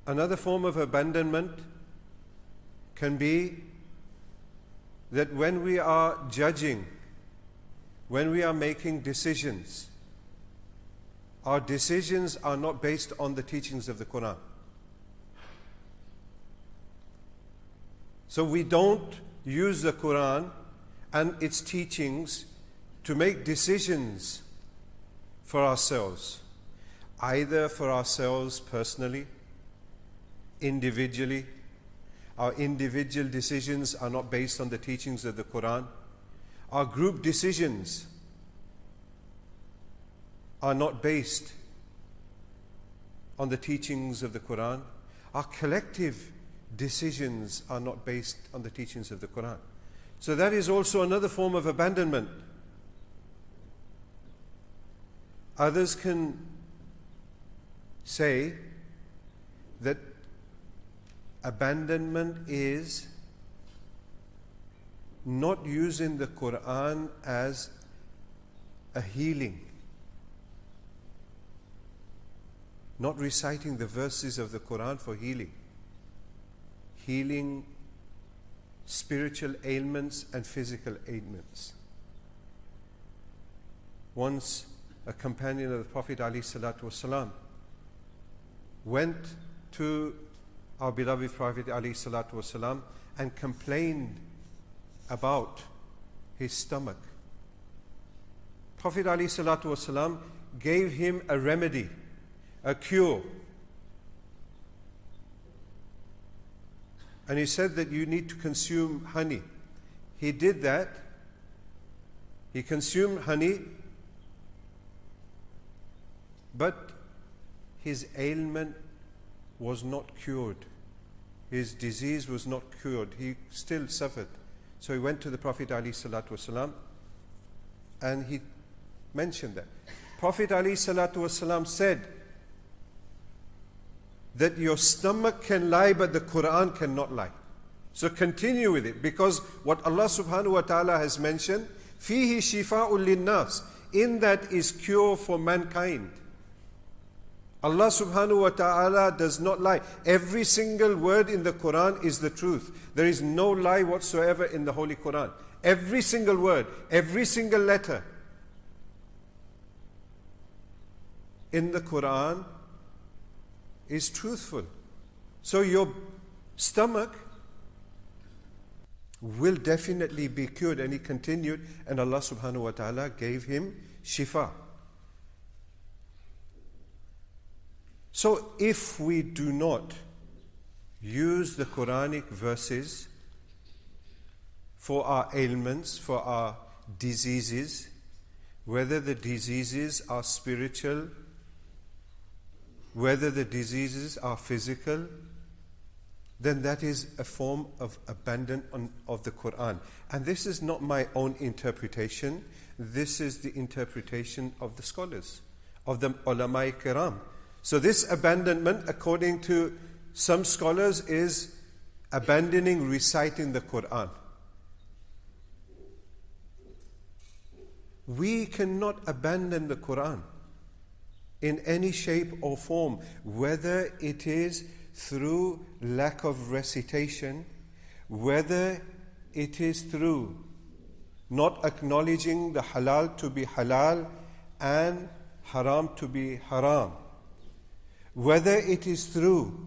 Another form of abandonment can be that when we are judging, when we are making decisions, our decisions are not based on the teachings of the Quran. So we don't use the Quran and its teachings to make decisions for ourselves, either for ourselves personally, individually. Our individual decisions are not based on the teachings of the Quran. Our group decisions are not based on the teachings of the Quran. Our collective decisions are not based on the teachings of the Quran. So that is also another form of abandonment. Others can say that abandonment is not using the Quran as a healing, not reciting the verses of the Quran for healing spiritual ailments and physical ailments. Once a companion of the Prophet ﷺ went to our beloved Prophet ﷺ and complained about his stomach. Prophet ﷺ gave him a remedy, a cure. And he said that you need to consume honey. He did that. He consumed honey, but his ailment was not cured. His disease was not cured. He still suffered. So he went to the Prophet ﷺ and he mentioned that. Prophet ﷺ said that your stomach can lie, but the Quran cannot lie. So continue with it, because what Allah subhanahu wa ta'ala has mentioned, فِيهِ شِفَاءٌ لِلنَّاسِ, in that is cure for mankind. Allah subhanahu wa ta'ala does not lie. Every single word in the Quran is the truth. There is no lie whatsoever in the Holy Quran. Every single word, every single letter in the Quran is truthful. So your stomach will definitely be cured. And he continued, and Allah subhanahu wa ta'ala gave him shifa. So if we do not use the Quranic verses for our ailments, for our diseases, whether the diseases are spiritual, whether the diseases are physical, then that is a form of abandonment of the Quran. And this is not my own interpretation. This is the interpretation of the scholars, of the ulama kiram. So this abandonment, according to some scholars, is abandoning reciting the Quran. We cannot abandon the Quran in any shape or form, whether it is through lack of recitation, whether it is through not acknowledging the halal to be halal and haram to be haram, whether it is through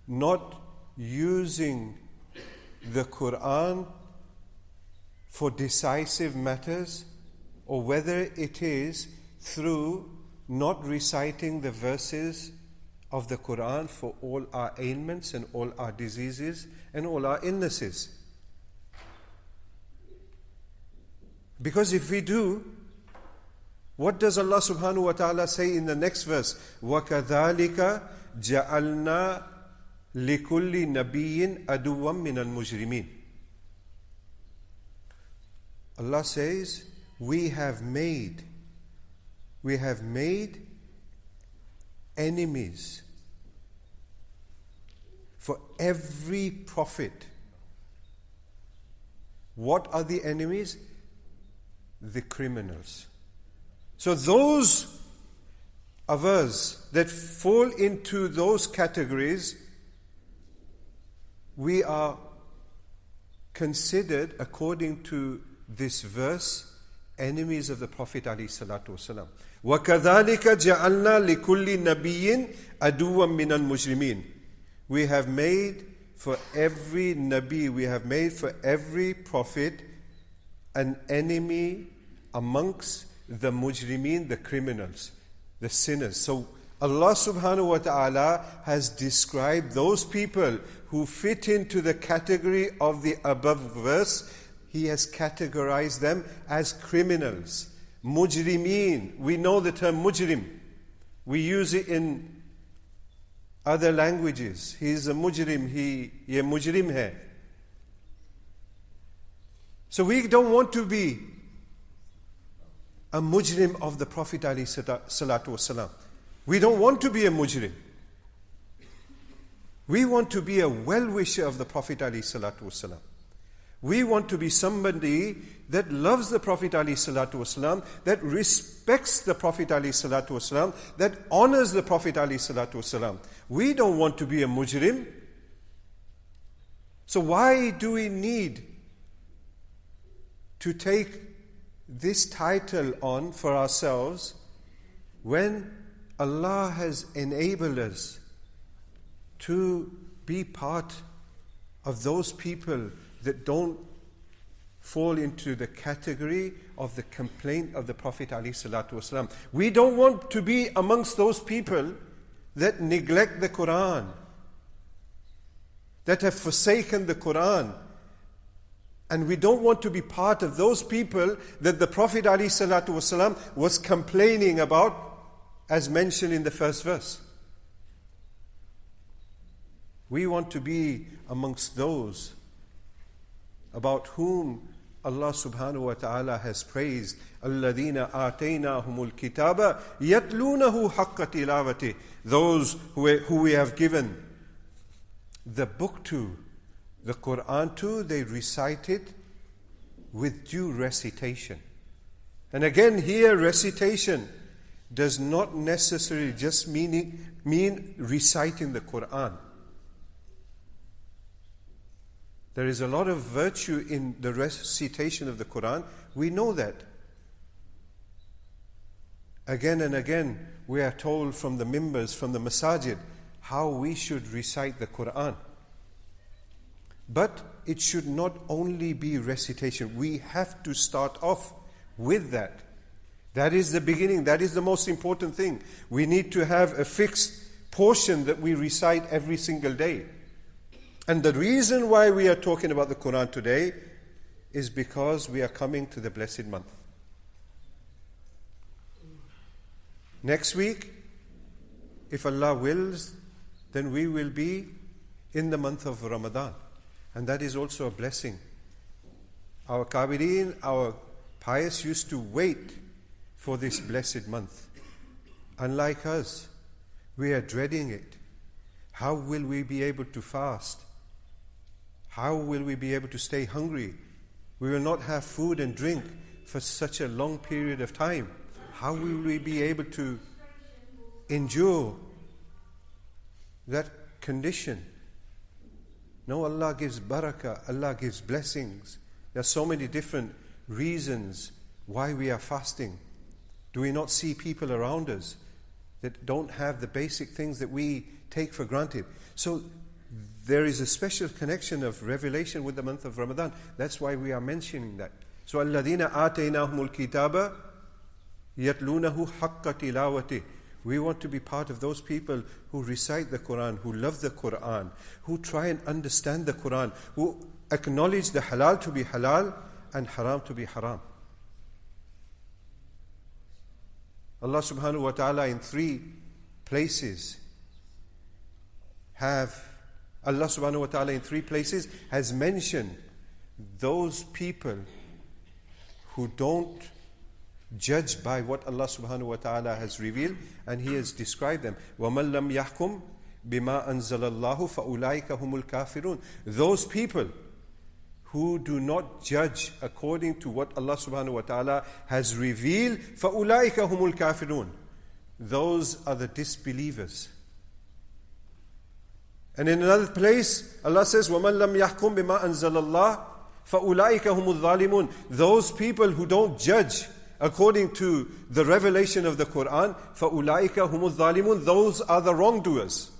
not using the Quran for decisive matters, or whether it is through not reciting the verses of the Quran for all our ailments and all our diseases and all our illnesses. Because if we do, what does Allah subhanahu wa ta'ala say in the next verse? وَكَذَلِكَ جَعَلْنَا لِكُلِّ نَبِيٍّ أَدُوًّا مِنَ الْمُجْرِمِينَ. Allah says, we have made enemies for every prophet. What are the enemies? The criminals. So those of us that fall into those categories, we are considered, according to this verse, enemies of the Prophet ﷺ. وَكَذَلِكَ جَعَلْنَا لِكُلِّ نَبِيٍّ عَدُوًّا مِّنَ الْمُجْرِمِينَ. We have made for every Nabi, we have made for every Prophet an enemy amongst the mujrimeen, the criminals, the sinners. So Allah subhanahu wa ta'ala has described those people who fit into the category of the above verse. He has categorized them as criminals. Mujrimeen. We know the term mujrim. We use it in other languages. He is a mujrim. Ye mujrim hai. So we don't want to be a mujrim of the Prophet ﷺ. We don't want to be a mujrim. We want to be a well-wisher of the Prophet ﷺ. We want to be somebody that loves the Prophet ﷺ, that respects the Prophet ﷺ, that honors the Prophet ﷺ. We don't want to be a mujrim. So why do we need to take this title on for ourselves when Allah has enabled us to be part of those people that don't fall into the category of the complaint of the Prophet ﷺ? We don't want to be amongst those people that neglect the Quran, that have forsaken the Quran. And we don't want to be part of those people that the Prophet ﷺ was complaining about, as mentioned in the first verse. We want to be amongst those about whom Allah subhanahu wa ta'ala has praised. الَّذِينَ آتَيْنَاهُمُ الْكِتَابَ يَتْلُونَهُ حَقَّ تِلَاوَتِهِ. Those who we have given the book to, the Quran to, they recite it with due recitation. And again, here recitation does not necessarily just mean reciting the Quran. There is a lot of virtue in the recitation of the Quran. We know that. Again and again, we are told from the mimbars, from the masajid, how we should recite the Quran. But it should not only be recitation. We have to start off with that. That is the beginning. That is the most important thing. We need to have a fixed portion that we recite every single day. And the reason why we are talking about the Quran today is because we are coming to the blessed month. Next week, if Allah wills, then we will be in the month of Ramadan. And that is also a blessing. Our Kabirin, our pious, used to wait for this blessed month. Unlike us, we are dreading it. How will we be able to fast? How will we be able to stay hungry? We will not have food and drink for such a long period of time. How will we be able to endure that condition? No, Allah gives barakah, Allah gives blessings. There are so many different reasons why we are fasting. Do we not see people around us that don't have the basic things that we take for granted? So there is a special connection of revelation with the month of Ramadan. That's why we are mentioning that. So الَّذِينَ آتَيْنَاهُمُ الْكِتَابَ يَتْلُونَهُ حَقَّ تِلَاوَتِهِ. We want to be part of those people who recite the Quran, who love the Quran, who try and understand the Quran, who acknowledge the halal to be halal and haram to be haram. Allah subhanahu wa ta'ala in 3 places Allah subhanahu wa ta'ala in 3 places has mentioned those people who don't judge by what Allah subhanahu wa ta'ala has revealed, and He has described them. وَمَنْ لَمْ يَحْكُمْ بِمَا أَنزَلَ اللَّهُ فَأُولَٰئِكَ هُمُ الْكَافِرُونَ. Those people who do not judge according to what Allah subhanahu wa ta'ala has revealed, فَأُولَٰئِكَ هُمُ الْكَافِرُونَ. those are the disbelievers. And in another place, Allah says, وَمَنْ لَمْ يَحْكُمْ بِمَا أَنزَلَ اللَّهِ فَأُولَٰئِكَ هُمُ الظَّالِمُونَ. Those people who don't judge according to the revelation of the Quran, فَأُولَٰئِكَ هُمُ الظَّالِمُونَ, those are the wrongdoers.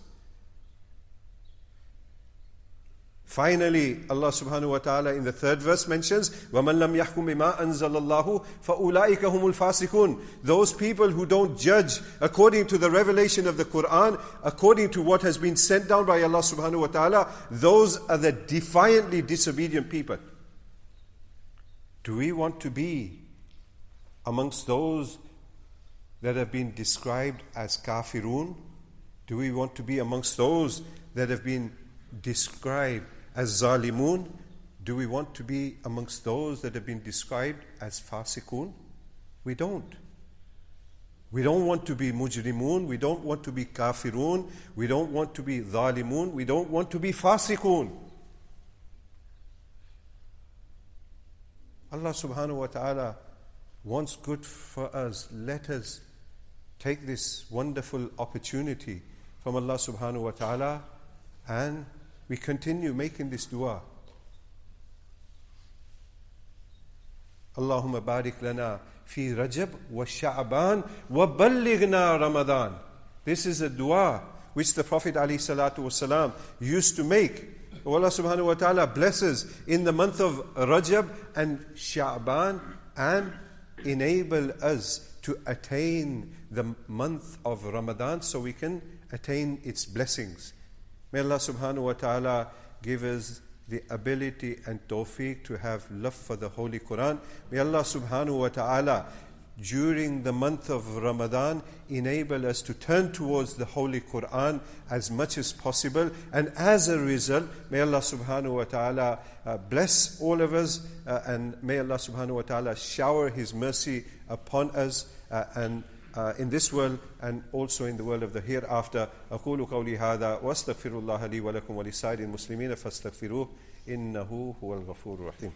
Finally, Allah subhanahu wa ta'ala in the third verse mentions, وَمَنْ لَمْ يَحْكُمْ بِمَا أَنزَلَ اللَّهُ فَأُولَٰئِكَ هُمُ الْفَاسِقُونَ. Those people who don't judge according to the revelation of the Quran, according to what has been sent down by Allah subhanahu wa ta'ala, those are the defiantly disobedient people. Do we want to be amongst those that have been described as kafirun? Do we want to be amongst those that have been described as zalimun? Do we want to be amongst those that have been described as fasikun? We don't. We don't want to be mujrimun. We don't want to be kafirun. We don't want to be zalimun. We don't want to be fasikun. Allah subhanahu wa ta'ala wants good for us. Let us take this wonderful opportunity from Allah subhanahu wa ta'ala, and we continue making this dua. Allahumma barik lana fi Rajab wa Sha'ban wa ballighna Ramadan. This is a dua which the Prophet ﷺ used to make. Allah subhanahu wa ta'ala blesses in the month of Rajab and Sha'ban and enable us to attain the month of Ramadan so we can attain its blessings. May Allah subhanahu wa ta'ala give us the ability and tawfiq to have love for the Holy Quran. May Allah subhanahu wa ta'ala during the month of Ramadan enable us to turn towards the Holy Quran as much as possible, and as a result may Allah subhanahu wa ta'ala bless all of us, and may Allah subhanahu wa ta'ala shower His mercy upon us and in this world and also in the world of the hereafter. أقول قولي هذا وأستغفر الله لي ولكم ولسائر المسلمين فاستغفروه إنه هو الغفور الرحيم.